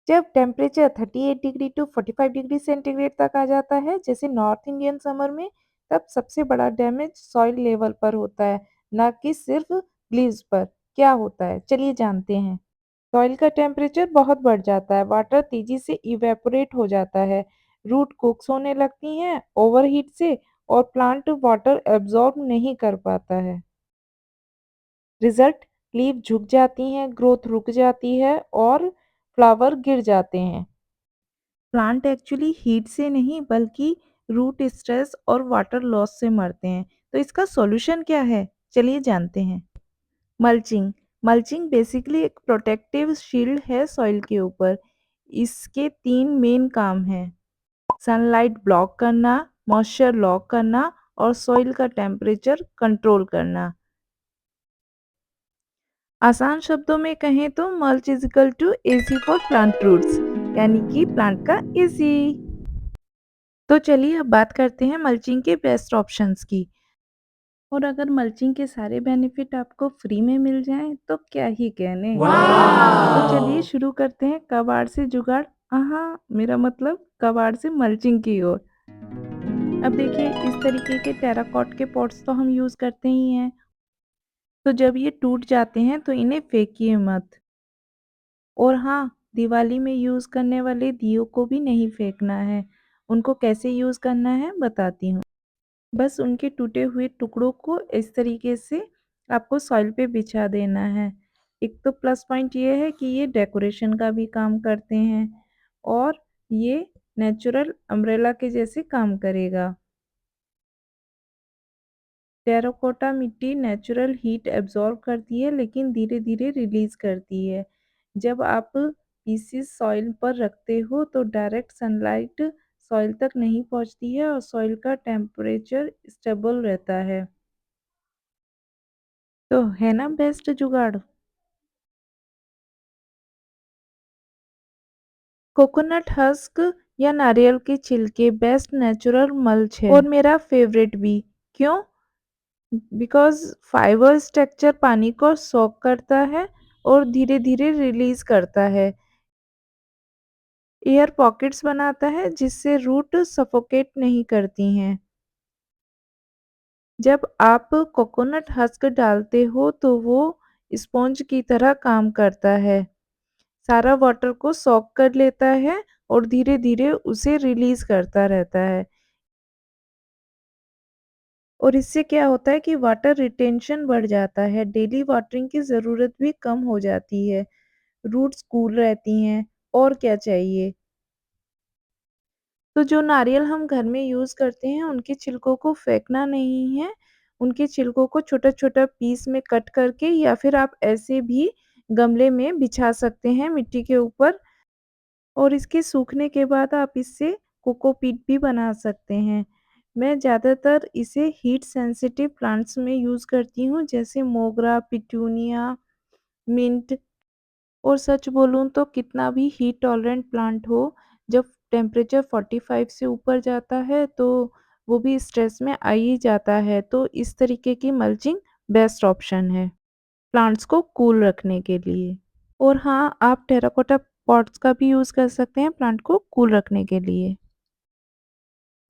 जब temperature 38 degree to 45 degree centigrade तक आ जाता है, जैसे नॉर्थ इंडियन समर में, तब सबसे बड़ा डैमेज सॉइल लेवल पर होता है, ना कि सिर्फ लीव्स पर। क्या होता है? चलिए जानते हैं। सॉइल का टेम्परेचर बहुत बढ़ जाता है, वाटर तेजी से इवेपोरेट हो जाता है, रूट कुक्स होने लगती हैं ओवरहीट से और प्लांट वाटर एब्जॉर्ब नहीं कर पाता है। रिजल्ट, लीफ झुक जाती हैं, ग्रोथ रुक जाती है और फ्लावर गिर जाते हैं। प्लांट एक्चुअली हीट से नहीं बल्कि रूट स्ट्रेस और वाटर लॉस से मरते हैं। तो इसका सॉल्यूशन क्या है? चलिए जानते हैं। मल्चिंग। मल्चिंग बेसिकली एक प्रोटेक्टिव शील्ड है सॉइल के ऊपर। इसके 3 मेन काम हैं: सनलाइट ब्लॉक करना, मॉइस्चर लॉक करना और सॉइल का टेम्परेचर कंट्रोल करना। आसान शब्दों में कहें तो mulch is equal to AC for plant roots, यानी कि प्लांट का एसी। तो चलिए अब बात करते हैं मल्चिंग के बेस्ट ऑप्शंस की। और अगर मल्चिंग के सारे बेनिफिट आपको फ्री में मिल जाएं तो क्या ही कहने। तो चलिए शुरू करते हैं कबाड़ से जुगाड़। हाँ, मेरा मतलब कबाड़ से मल्चिंग की ओर। अब देखिए, इस तरीके के टेराकॉट के पॉट्स तो हम यूज़ करते ही हैं। तो जब ये टूट जाते हैं तो इन्हें फेंकिए मत। और हाँ, दिवाली में यूज़ करने वाले दियों को भी नहीं फेंकना है। उनको कैसे यूज़ करना है बताती हूँ। बस उनके टूटे हुए टुकड़ों को इस तरीके से आपको सॉइल पे बिछा देना है। एक तो प्लस पॉइंट ये है कि ये डेकोरेशन का भी काम करते हैं और ये नेचुरल अम्ब्रेला के जैसे काम करेगा। टेराकोटा मिट्टी नेचुरल हीट एब्जॉर्ब करती है लेकिन धीरे-धीरे रिलीज़ करती है। जब आप पीसेस सॉइल पर रखते हो तो डायरेक्ट सनलाइट सॉइल तक नहीं पहुंचती है और सॉइल का टेम्परेचर स्टेबल रहता है। तो है ना बेस्ट जुगाड़? कोकोनट हस्क या नारियल के छिलके बेस्ट नेचुरल मल्च है और मेरा फेवरेट भी। क्यों? बिकॉज़ फाइबर स्ट्रक्चर पानी को सोक करता है और धीरे-धीरे रिलीज़ करता है। एयर पॉकेट्स बनाता है जिससे रूट सफोकेट नहीं करती हैं। जब आप कोकोनट हस्क डालते हो तो वो स्पॉन्ज की तरह काम करता है। सारा वाटर को सॉक कर लेता है और धीरे-धीरे उसे रिलीज़ करता रहता है। और इससे क्या होता है कि वाटर रिटेंशन बढ़ जाता है, डेली वाटरिंग की ज़रूरत भी कम हो जाती है, रूट्स कूल रहती हैं और क्या चाहिए। तो जो नारियल हम घर में यूज़ करते हैं उनके छिलकों को फेंकना नहीं है, उनके छिलकों को छोटा-छोटा पीस में कट करके या फिर आप ऐसे भी गमले में बिछा सकते हैं मिट्टी के ऊपर। और इसके सूखने के बाद आप इससे कोकोपीट भी बना सकते हैं। मैं ज़्यादातर इसे हीट सेंसिटिव प्लांट्स में यूज़ करती हूँ जैसे मोगरा, पिटूनिया, मिंट। और सच बोलूँ तो कितना भी हीट टॉलरेंट प्लांट हो, जब टेम्परेचर 45 से ऊपर जाता है तो वो भी स्ट्रेस में आ ही जाता है। तो इस तरीके की मल्चिंग बेस्ट ऑप्शन है, प्लांट्स को कूल रखने के लिए। और हाँ, आप टेराकोटा पॉट्स का भी यूज़ कर सकते हैं प्लांट को कूल रखने के लिए।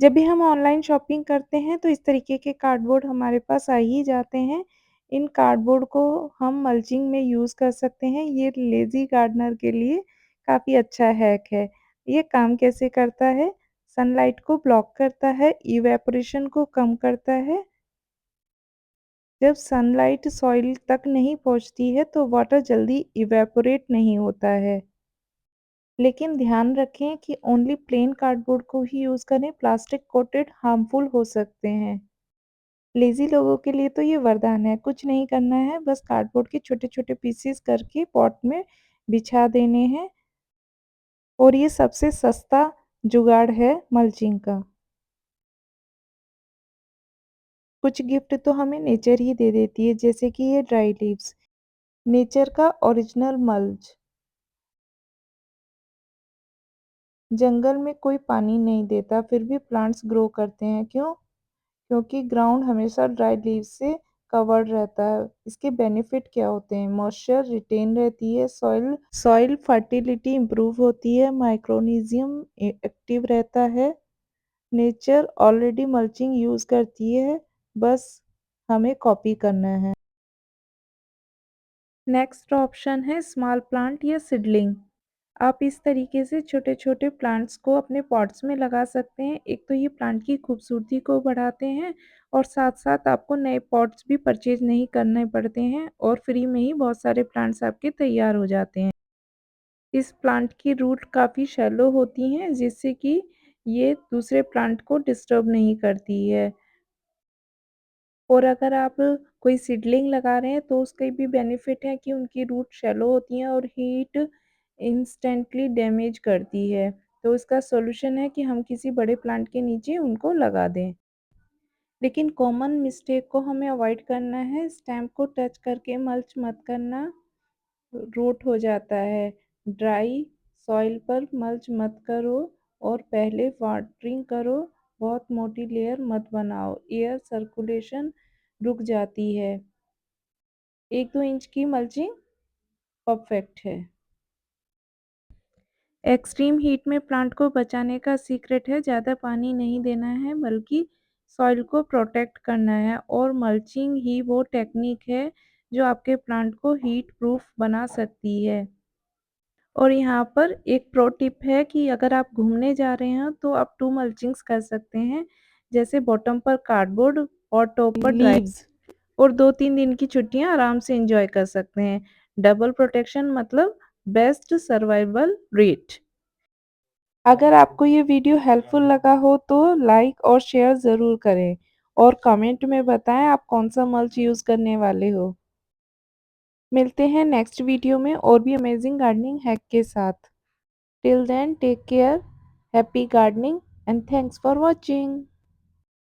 जब भी हम ऑनलाइन शॉपिंग करते हैं तो इस तरीके के कार्डबोर्ड हमारे पास आ ही जाते हैं। इन कार्डबोर्ड को हम मल्चिंग में यूज़ कर सकते हैं। ये लेज़ी गार्डनर के लिए काफ़ी अच्छा हैक है। ये काम कैसे करता है? सनलाइट को ब्लॉक करता है, इवेपोरेशन को कम करता है। जब सनलाइट सॉइल तक नहीं पहुँचती है तो वाटर जल्दी इवेपोरेट नहीं होता है। लेकिन ध्यान रखें कि ओनली प्लेन कार्डबोर्ड को ही यूज़ करें, प्लास्टिक कोटेड हार्मफुल हो सकते हैं। लेज़ी लोगों के लिए तो ये वरदान है, कुछ नहीं करना है, बस कार्डबोर्ड के छोटे-छोटे पीसेस करके पॉट में बिछा देने हैं और ये सबसे सस्ता जुगाड़ है मल्चिंग का। कुछ गिफ्ट तो हमें नेचर ही दे देती है, जैसे कि ये ड्राई लीव्स, नेचर का ओरिजिनल मल्च। जंगल में कोई पानी नहीं देता, फिर भी प्लांट्स ग्रो करते हैं, क्यों? क्योंकि ग्राउंड हमेशा ड्राई लीव्स से कवर्ड रहता है। इसके बेनिफिट क्या होते हैं? मॉइस्चर रिटेन रहती है, सॉइल फर्टिलिटी इम्प्रूव होती है, माइक्रोनिज़ियम एक्टिव रहता है, नेचर ऑलरेडी मल्चिंग यूज़ करती है, बस हमें कॉपी करना है। नेक्स्ट ऑप्शन है स्मॉल प्लांट या सीडलिंग। आप इस तरीके से छोटे-छोटे प्लांट्स को अपने पॉट्स में लगा सकते हैं। एक तो ये प्लांट की खूबसूरती को बढ़ाते हैं और साथ-साथ आपको नए पॉट्स भी परचेज़ नहीं करने पड़ते हैं और फ्री में ही बहुत सारे प्लांट्स आपके तैयार हो जाते हैं। इस प्लांट की रूट काफ़ी शैलो होती हैं जिससे कि ये दूसरे प्लांट को डिस्टर्ब नहीं करती है। और अगर आप कोई सीडलिंग लगा रहे हैं तो उसके भी बेनिफिट है कि उनकी रूट शैलो होती हैं और हीट इंस्टेंटली डैमेज करती है। तो इसका सॉल्यूशन है कि हम किसी बड़े प्लांट के नीचे उनको लगा दें। लेकिन कॉमन मिस्टेक को हमें अवॉइड करना है, स्टेम को टच करके मल्च मत करना, रूट हो जाता है। ड्राई सॉइल पर मल्च मत करो और पहले वाटरिंग करो, बहुत मोटी लेयर मत बनाओ, एयर सर्कुलेशन रुक जाती है। 1-2 इंच की मल्चिंग परफेक्ट है। एक्सट्रीम हीट में प्लांट को बचाने का सीक्रेट है ज़्यादा पानी नहीं देना है बल्कि सॉइल को प्रोटेक्ट करना है और मल्चिंग ही वो टेक्निक है जो आपके प्लांट को हीट प्रूफ बना सकती है। और यहाँ पर एक प्रो टिप है कि अगर आप घूमने जा रहे हैं तो आप 2 मल्चिंग्स कर सकते हैं। जैसे बॉटम पर कार्डबोर्ड और टॉप पर ड्राई लीव्स और 2-3 दिन की छुट्टियाँ आराम से एन्जॉय कर सकते हैं। डबल प्रोटेक्शन मतलब बेस्ट सर्वाइवल रेट। अगर आपको ये वीडियो हेल्पफुल लगा हो तो लाइक और शेयर ज़रूर करें और कमेंट में बताएं आप कौन सा मल्च यूज़ करने वाले हो। मिलते हैं नेक्स्ट वीडियो में और भी अमेजिंग गार्डनिंग हैक के साथ। Till then take care, happy gardening and thanks for watching.